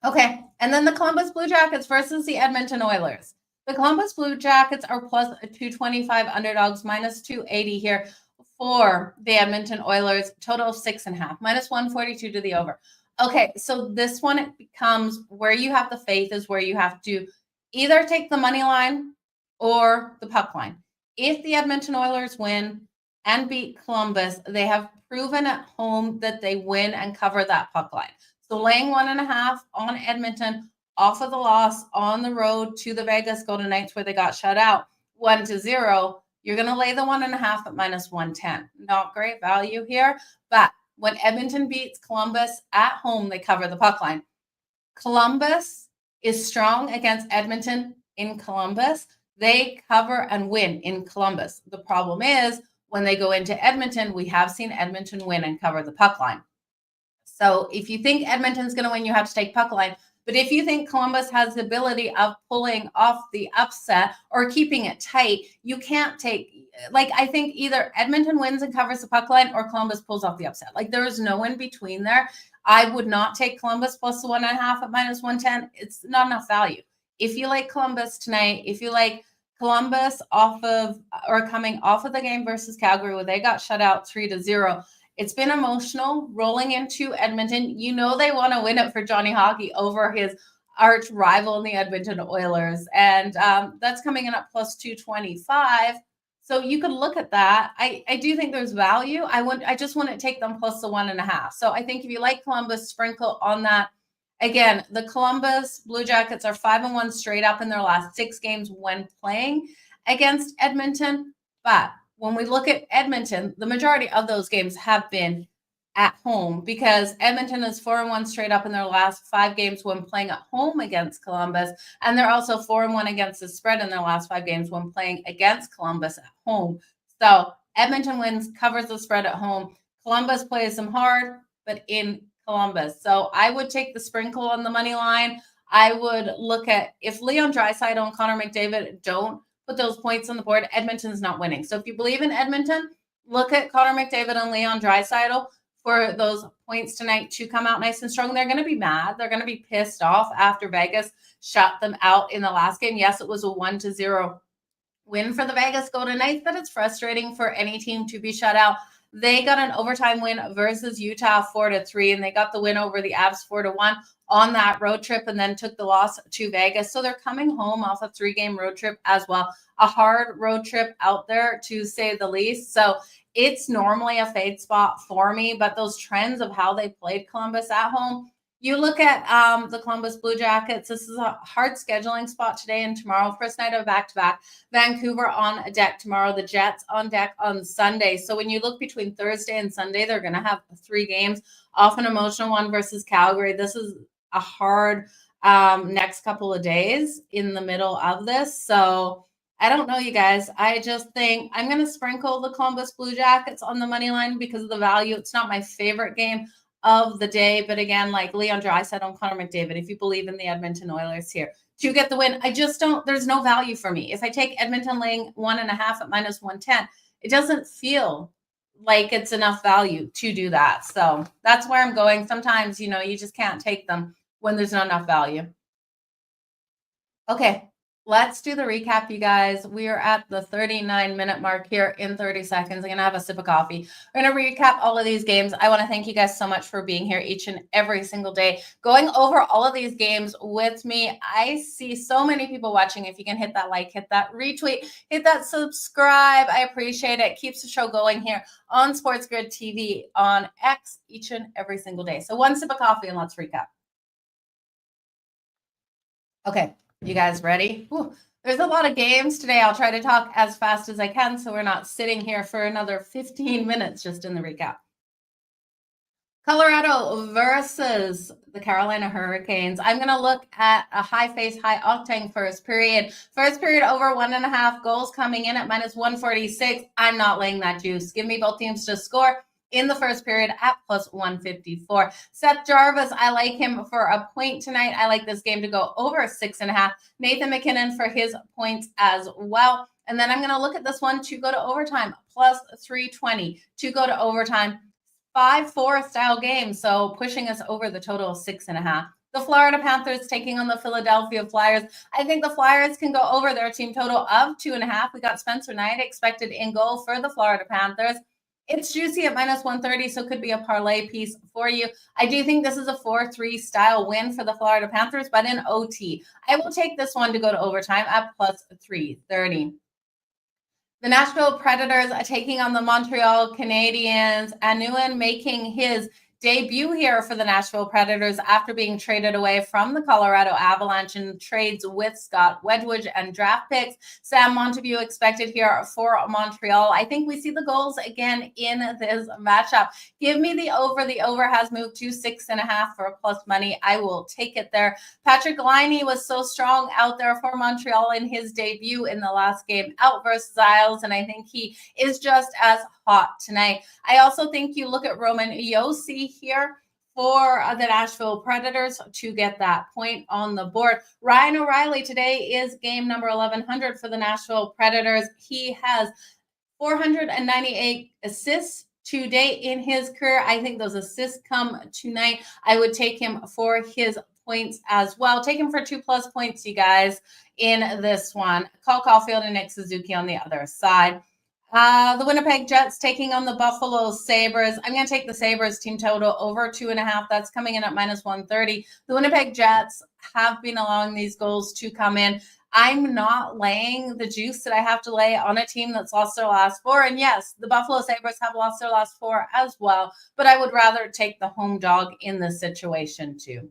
Okay, and then the Columbus Blue Jackets versus the Edmonton Oilers. The Columbus Blue Jackets are plus 225 underdogs, minus 280 here for the Edmonton Oilers, total of 6.5, minus 142 to the over. Okay, so this one, it becomes where you have the faith is where you have to either take the money line or the puck line. If the Edmonton Oilers win and beat Columbus, they have proven at home that they win and cover that puck line. So laying 1.5 on Edmonton off of the loss on the road to the Vegas Golden Knights where they got shut out 1-0, you're going to lay the 1.5 at minus 110. Not great value here, but when Edmonton beats Columbus at home, they cover the puck line. Columbus is strong against Edmonton in Columbus. They cover and win in Columbus. The problem is when they go into Edmonton, we have seen Edmonton win and cover the puck line. So if you think Edmonton's going to win, you have to take puck line. But if you think Columbus has the ability of pulling off the upset or keeping it tight, you can't take, I think either Edmonton wins and covers the puck line or Columbus pulls off the upset. There is no in between there. I would not take Columbus plus the 1.5 at minus 110. It's not enough value. If you like Columbus tonight, if you like Columbus coming off of the game versus Calgary where they got shut out 3-0, it's been emotional rolling into Edmonton. They want to win it for Johnny Hockey over his arch rival in the Edmonton Oilers. And that's coming in at plus 225. So you could look at that. I do think there's value. I just want to take them plus the 1.5. So I think if you like Columbus, sprinkle on that. Again, the Columbus Blue Jackets are 5-1 straight up in their last 6 games when playing against Edmonton. But when we look at Edmonton, the majority of those games have been at home because Edmonton is 4-1 straight up in their last 5 games when playing at home against Columbus. And they're also 4-1 against the spread in their last 5 games when playing against Columbus at home. So Edmonton wins, covers the spread at home. Columbus plays them hard, but in Columbus. So I would take the sprinkle on the money line. I would look at if Leon Draisaitl and Connor McDavid don't put those points on the board, Edmonton's not winning. So if you believe in Edmonton, look at Connor McDavid and Leon Draisaitl for those points tonight to come out nice and strong. They're going to be mad. They're going to be pissed off after Vegas shut them out in the last game. Yes, it was a 1-0 win for the Vegas Golden Knights, but it's frustrating for any team to be shut out. They got an overtime win versus Utah 4-3, and they got the win over the Avs 4-1 on that road trip and then took the loss to Vegas. So they're coming home off a 3-game road trip as well. A hard road trip out there, to say the least. So it's normally a fade spot for me, but those trends of how they played Columbus at home, you look at the Columbus Blue Jackets. This is a hard scheduling spot today and tomorrow. First night of back-to-back. Vancouver on deck tomorrow. The Jets on deck on Sunday. So when you look between Thursday and Sunday, they're going to have 3 games off an emotional one versus Calgary. This is a hard next couple of days in the middle of this. So I don't know, you guys. I just think I'm going to sprinkle the Columbus Blue Jackets on the money line because of the value. It's not my favorite game of the day. But again, like Leon Draisaitl on Connor McDavid, if you believe in the Edmonton Oilers here to get the win, I just don't, there's no value for me. If I take Edmonton laying 1.5 at minus 110, it doesn't feel like it's enough value to do that. So that's where I'm going. Sometimes, you just can't take them when there's not enough value. Okay. Let's do the recap, you guys. We are at the 39-minute mark here in 30 seconds. I'm going to have a sip of coffee. We're going to recap all of these games. I want to thank you guys so much for being here each and every single day, going over all of these games with me. I see so many people watching. If you can hit that like, hit that retweet, hit that subscribe. I appreciate it. Keeps the show going here on SportsGrid TV on X each and every single day. So one sip of coffee and let's recap. Okay. You guys ready? Whew. There's a lot of games today. I'll try to talk as fast as I can so we're not sitting here for another 15 minutes just in the recap. Colorado versus the Carolina Hurricanes. I'm going to look at a high face, high octane first period. First period over 1.5 goals coming in at minus 146. I'm not laying that juice. Give me both teams to score in the first period at plus 154. Seth Jarvis, I like him for a point tonight. I like this game to go over 6.5. Nathan McKinnon for his points as well. And then I'm going to look at this one to go to overtime, plus 320 to go to overtime. 5-4 style game, so pushing us over the total of 6.5. The Florida Panthers taking on the Philadelphia Flyers. I think the Flyers can go over their team total of 2.5. We got Spencer Knight expected in goal for the Florida Panthers. It's juicy at minus 130, so it could be a parlay piece for you. I do think this is a 4-3 style win for the Florida Panthers, but in OT. I will take this one to go to overtime at plus 330. The Nashville Predators are taking on the Montreal Canadiens. Anuin making his debut here for the Nashville Predators after being traded away from the Colorado Avalanche in trades with Scott Wedgewood and draft picks. Sam Montague expected here for Montreal. I think we see the goals again in this matchup. Give me the over. The over has moved to 6.5 for plus money. I will take it there. Patrick Laine was so strong out there for Montreal in his debut in the last game out versus Isles, and I think he is just as hot tonight. I also think you look at Roman Josi here for the Nashville Predators to get that point on the board. Ryan O'Reilly today is game number 1100 for the Nashville Predators. He has 498 assists to date in his career. I think those assists come tonight. I would take him for his points as well. Take him for 2+ points, you guys, in this one. Cole Caulfield and Nick Suzuki on the other side. The Winnipeg Jets taking on the Buffalo Sabres. I'm going to take the Sabres team total over 2.5. That's coming in at minus 130. The Winnipeg Jets have been allowing these goals to come in. I'm not laying the juice that I have to lay on a team that's lost their last 4. And yes, the Buffalo Sabres have lost their last 4 as well, but I would rather take the home dog in this situation too.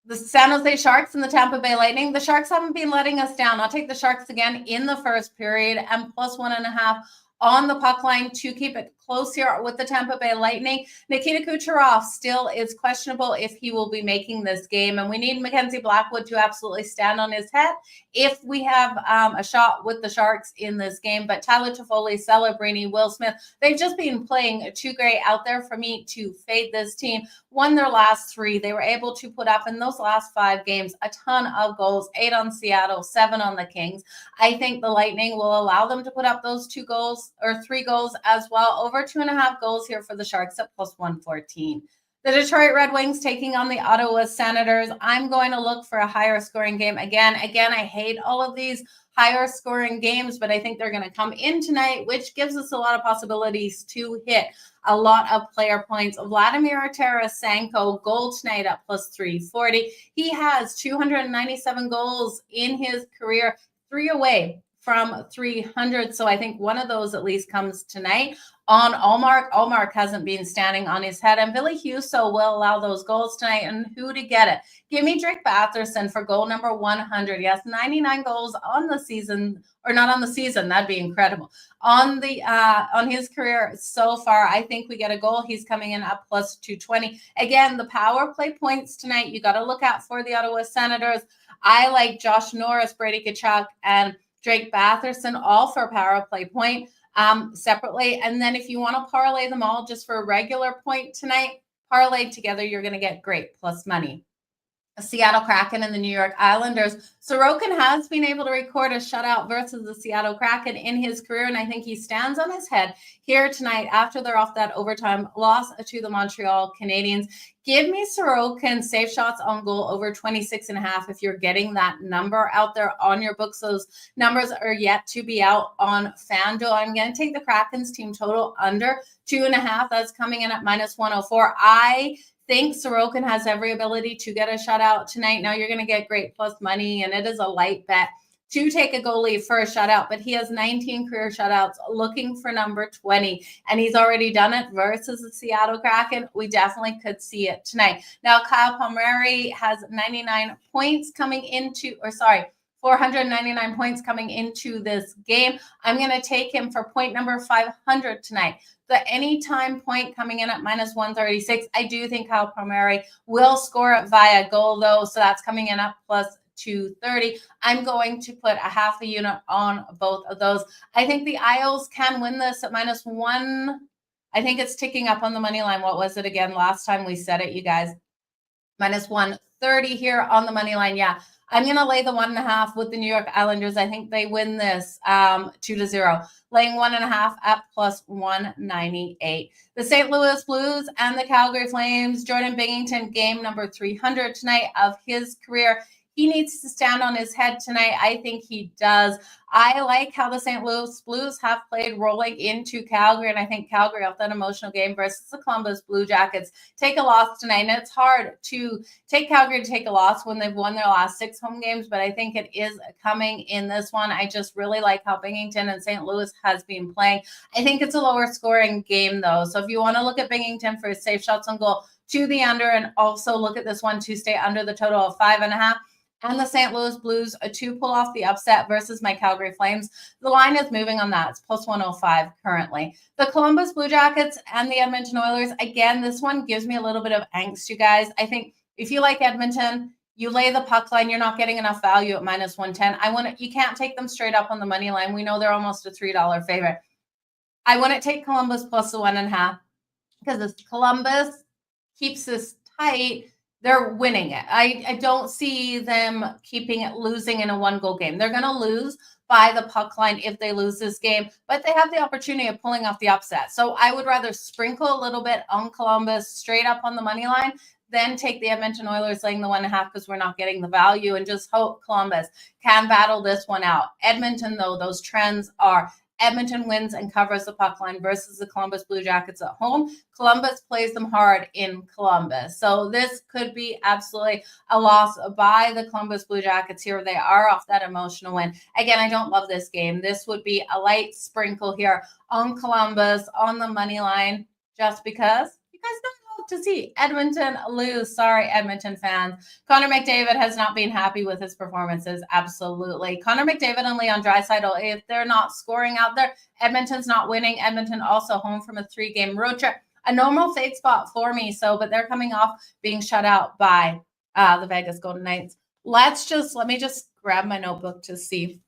The San Jose Sharks and the Tampa Bay Lightning. The Sharks haven't been letting us down. I'll take the Sharks again in the first period and plus 1.5 on the puck line to keep it close here with the Tampa Bay Lightning. Nikita Kucherov still is questionable if he will be making this game, and we need Mackenzie Blackwood to absolutely stand on his head if we have a shot with the Sharks in this game. But Tyler Toffoli, Celebrini, Will Smith, they've just been playing too great out there for me to fade this team. Won their last 3. They were able to put up in those last 5 games a ton of goals, 8 on Seattle, 7 on the Kings. I think the Lightning will allow them to put up those 2 goals or 3 goals as well. Over 2.5 goals here for the Sharks at plus 114. The Detroit Red Wings taking on the Ottawa Senators. I'm going to look for a higher scoring game. Again, I hate all of these higher scoring games, but I think they're going to come in tonight, which gives us a lot of possibilities to hit a lot of player points. Vladimir Tarasenko, goal tonight at plus 340. He has 297 goals in his career, 3 away from 300. So I think one of those at least comes tonight on Allmark. Allmark hasn't been standing on his head, and Billy Huso will allow those goals tonight. And who to get it? Give me Drake Batherson for goal number 100. Yes, 99 goals on the season, or not on the season. That'd be incredible. On his career so far, I think we get a goal. He's coming in at plus 220. Again, the power play points tonight you got to look out for the Ottawa Senators. I like Josh Norris, Brady Tkachuk, and Drake Batherson, all for a power play point separately. And then if you want to parlay them all just for a regular point tonight, parlay together, you're going to get great plus money. Seattle Kraken and the New York Islanders. Sorokin has been able to record a shutout versus the Seattle Kraken in his career, and I think he stands on his head here tonight after they're off that overtime loss to the Montreal Canadiens. Give me Sorokin save shots on goal over 26.5 if you're getting that number out there on your books. Those numbers are yet to be out on FanDuel. I'm going to take the Kraken's team total under 2.5. That's coming in at minus 104. I think Sorokin has every ability to get a shutout tonight. Now you're going to get great plus money, and it is a light bet to take a goalie for a shutout, but he has 19 career shutouts, looking for number 20, and he's already done it versus the Seattle Kraken. We definitely could see it tonight. Now, Kyle Palmieri has 99 points coming into, 499 points coming into this game. I'm going to take him for point number 500 tonight. The anytime point coming in at minus 136. I do think Kyle Palmieri will score it via goal, though, so that's coming in at plus 230. I'm going to put a half a unit on both of those. I think the Isles can win this at minus one. I think it's ticking up on the money line. What was it again? Last time we said it, you guys. Minus 130 here on the money line. Yeah, I'm going to lay the 1.5 with the New York Islanders. I think they win this 2-0. Laying 1.5 at plus 198. The St. Louis Blues and the Calgary Flames. Jordan Binnington, game number 300 tonight of his career. He needs to stand on his head tonight. I think he does. I like how the St. Louis Blues have played rolling into Calgary, and I think Calgary, off that emotional game versus the Columbus Blue Jackets, take a loss tonight. And it's hard to take Calgary to take a loss when they've won their last 6 home games, but I think it is coming in this one. I just really like how Binnington and St. Louis has been playing. I think it's a lower scoring game, though. So if you want to look at Binnington for his safe shots on goal to the under, and also look at this one to stay under the total of 5.5, and the St. Louis Blues to pull off the upset versus my Calgary Flames. The line is moving on that. It's plus 105 currently. The Columbus Blue Jackets and the Edmonton Oilers. Again, this one gives me a little bit of angst, you guys. I think if you like Edmonton, you lay the puck line, you're not getting enough value at minus 110. You can't take them straight up on the money line. We know they're almost a $3 favorite. I wouldn't take Columbus plus the 1.5 because if Columbus keeps this tight, they're winning it. I don't see them losing in a 1-goal game. They're going to lose by the puck line if they lose this game, but they have the opportunity of pulling off the upset. So I would rather sprinkle a little bit on Columbus straight up on the money line than take the Edmonton Oilers laying the 1.5 because we're not getting the value, and just hope Columbus can battle this one out. Edmonton, though, those trends are Edmonton wins and covers the puck line versus the Columbus Blue Jackets at home. Columbus plays them hard in Columbus. So this could be absolutely a loss by the Columbus Blue Jackets here. They are off that emotional win. Again, I don't love this game. This would be a light sprinkle here on Columbus on the money line just because you guys don't to see Edmonton lose. Sorry, Edmonton fans. Connor McDavid has not been happy with his performances. Absolutely. Connor McDavid and Leon Draisaitl, if they're not scoring out there, Edmonton's not winning. Edmonton also home from a 3-game road trip. A normal fade spot for me. But they're coming off being shut out by the Vegas Golden Knights. Let me just grab my notebook to see,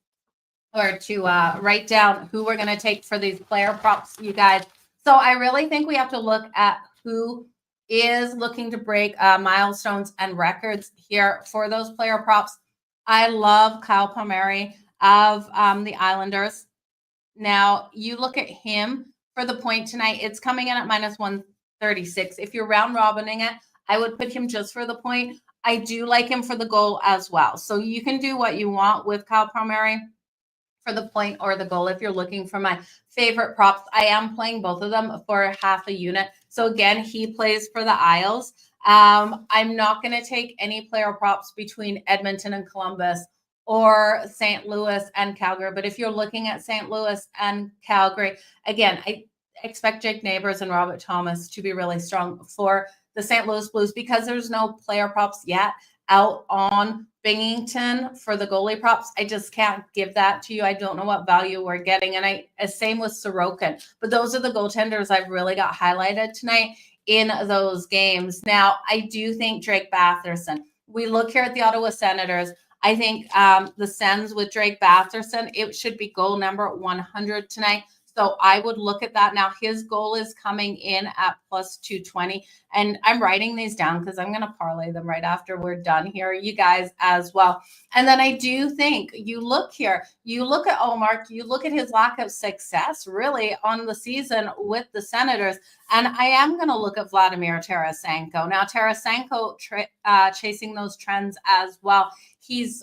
or to write down who we're going to take for these player props, you guys. So I really think we have to look at who is looking to break milestones and records here for those player props. I love Kyle Palmieri of the Islanders. Now, you look at him for the point tonight. It's coming in at minus 136. If you're round robining it, I would put him just for the point. I do like him for the goal as well. So you can do what you want with Kyle Palmieri for the point or the goal. If you're looking for my favorite props, I am playing both of them for half a unit. So again, he plays for the Isles. I'm not going to take any player props between Edmonton and Columbus or St. Louis and Calgary. But if you're looking at St. Louis and Calgary, again, I expect Jake Neighbors and Robert Thomas to be really strong for the St. Louis Blues because there's no player props yet out on Binnington for the goalie props. I just can't give that to you. I don't know what value we're getting. And same with Sorokin. But those are the goaltenders I've really got highlighted tonight in those games. Now, I do think Drake Batherson. We look here at the Ottawa Senators. I think the Sens with Drake Batherson, it should be goal number 100 tonight. So I would look at that. Now, his goal is coming in at plus 220. And I'm writing these down because I'm going to parlay them right after we're done here, you guys as well. And then I do think you look here, you look at Allmark, you look at his lack of success really on the season with the Senators. And I am going to look at Vladimir Tarasenko. Now, Tarasenko chasing those trends as well.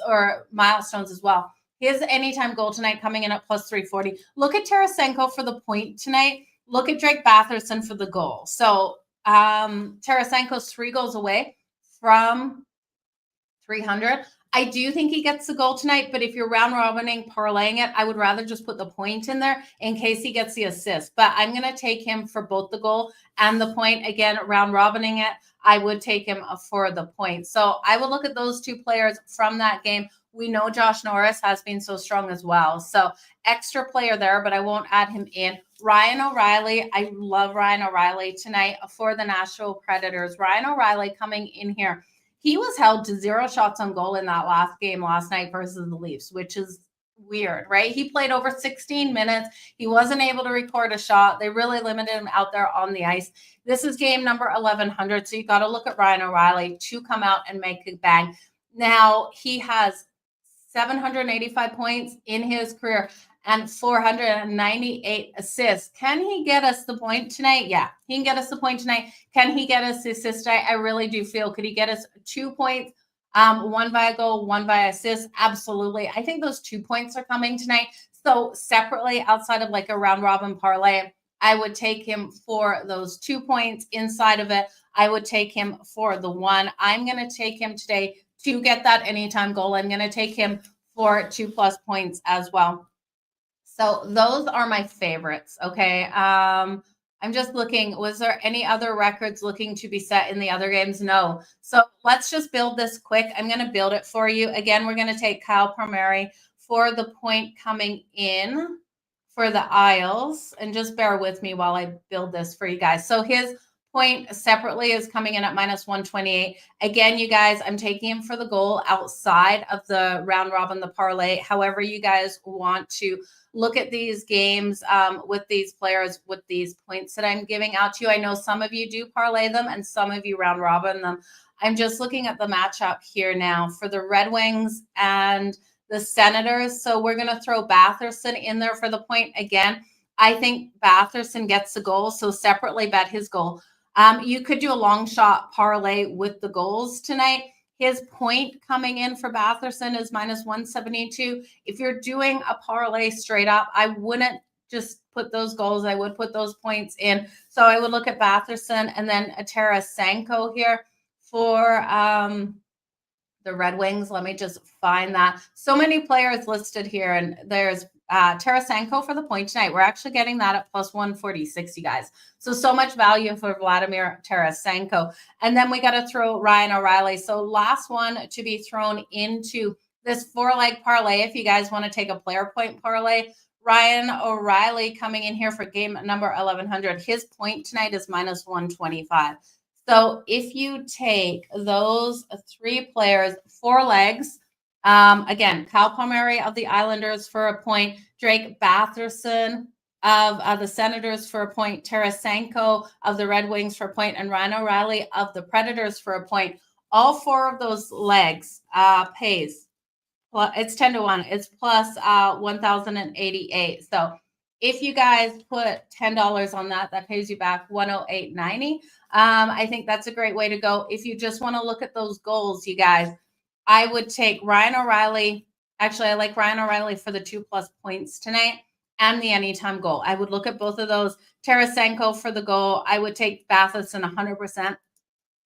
Or milestones as well. His anytime goal tonight coming in at plus 340. Look at Tarasenko for the point tonight. Look at Drake Batherson for the goal. So Tarasenko's 3 goals away from 300. I do think he gets the goal tonight, but if you're round robining, parlaying it, I would rather just put the point in there in case he gets the assist. But I'm going to take him for both the goal and the point. Again, round robining it, I would take him for the point. So I will look at those two players from that game. We know Josh Norris has been so strong as well. So extra player there, but I won't add him in. Ryan O'Reilly, I love Ryan O'Reilly tonight for the Nashville Predators. Ryan O'Reilly coming in here. He was held to 0 shots on goal in that last game last night versus the Leafs, which is weird, right? He played over 16 minutes. He wasn't able to record a shot. They really limited him out there on the ice. This is game number 1100. So you got to look at Ryan O'Reilly to come out and make a bang. Now he has 785 points in his career and 498 assists. Can he get us the point tonight? Yeah, he can get us the point tonight. Can he get us the assist tonight? I really do feel. Could he get us 2 points? One by a goal, one by assist? Absolutely. I think those 2 points are coming tonight. So separately, outside of like a round robin parlay, I would take him for those 2 points. Inside of it, I would take him for the one. I'm going to take him today to get that anytime goal. I'm going to take him for 2+ points as well. So those are my favorites. Okay. I'm just looking, was there any other records looking to be set in the other games? No. So let's just build this quick. I'm going to build it for you. Again, we're going to take Kyle Palmieri for the point coming in for the Isles. And just bear with me while I build this for you guys. So his point separately is coming in at -128. Again, you guys, I'm taking him for the goal outside of the round robin, the parlay. However you guys want to look at these games with these players, with these points that I'm giving out to you. I know some of you do parlay them and some of you round robin them. I'm just looking at the matchup here now for the Red Wings and the Senators. So we're going to throw Batherson in there for the point again. I think Batherson gets the goal, so separately bet his goal. You could do a long shot parlay with the goals tonight. His point coming in for Batherson is -172. If you're doing a parlay straight up, I wouldn't just put those goals. I would put those points in. So I would look at Batherson and then a Tarasenko here for the Red Wings. Let me just find that. So many players listed here, and there's Tarasenko for the point tonight. We're actually getting that at +146, you guys. So much value for Vladimir Tarasenko. And then we got to throw Ryan O'Reilly. So last one to be thrown into this 4-leg parlay. If you guys want to take a player point parlay, Ryan O'Reilly coming in here for game number 1100. His point tonight is -125. So if you take those 3 players, 4 legs, again, Kyle Palmieri of the Islanders for a point, Drake Batherson of the Senators for a point, Tarasenko of the Red Wings for a point, and Ryan O'Reilly of the Predators for a point. All 4 of those legs pays. It's 10-1. It's plus 1,088. So if you guys put $10 on that, that pays you back $108.90. I think that's a great way to go. If you just want to look at those goals, you guys, I would take Ryan O'Reilly. Actually, I like Ryan O'Reilly for the 2+ points tonight and the anytime goal. I would look at both of those. Tarasenko for the goal. I would take Batherson 100%.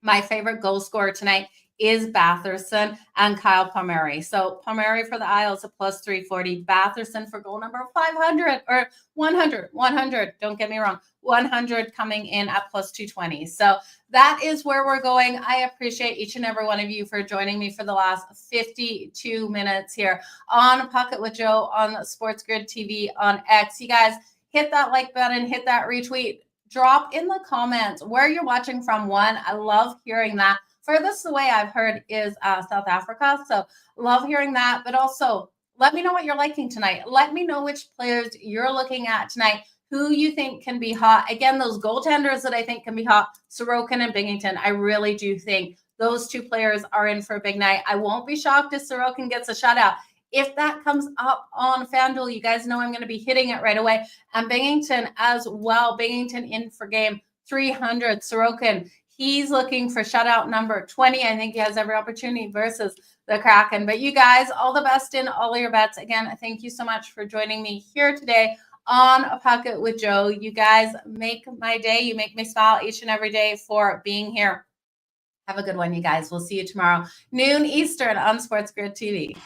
My favorite goal scorer tonight is Batherson and Kyle Palmieri. So Palmieri for the Isles at +340. Batherson for goal number 500 or 100. Don't get me wrong. 100 coming in at +220. So that is where we're going. I appreciate each and every one of you for joining me for the last 52 minutes here on Pocket with Jo on SportsGrid TV on X. You guys hit that like button, hit that retweet. Drop in the comments where you're watching from. One, I love hearing that. Furthest away I've heard is South Africa. So love hearing that. But also, let me know what you're liking tonight. Let me know which players you're looking at tonight, who you think can be hot. Again, those goaltenders that I think can be hot, Sorokin and Binnington. I really do think those 2 players are in for a big night. I won't be shocked if Sorokin gets a shutout. If that comes up on FanDuel, you guys know I'm going to be hitting it right away. And Binnington as well. Binnington in for game 300. Sorokin, he's looking for shutout number 20. I think he has every opportunity versus the Kraken. But you guys, all the best in all of your bets. Again, thank you so much for joining me here today on A Pocket with Jo. You guys make my day. You make me smile each and every day for being here. Have a good one, you guys. We'll see you tomorrow, noon Eastern on SportsGrid TV.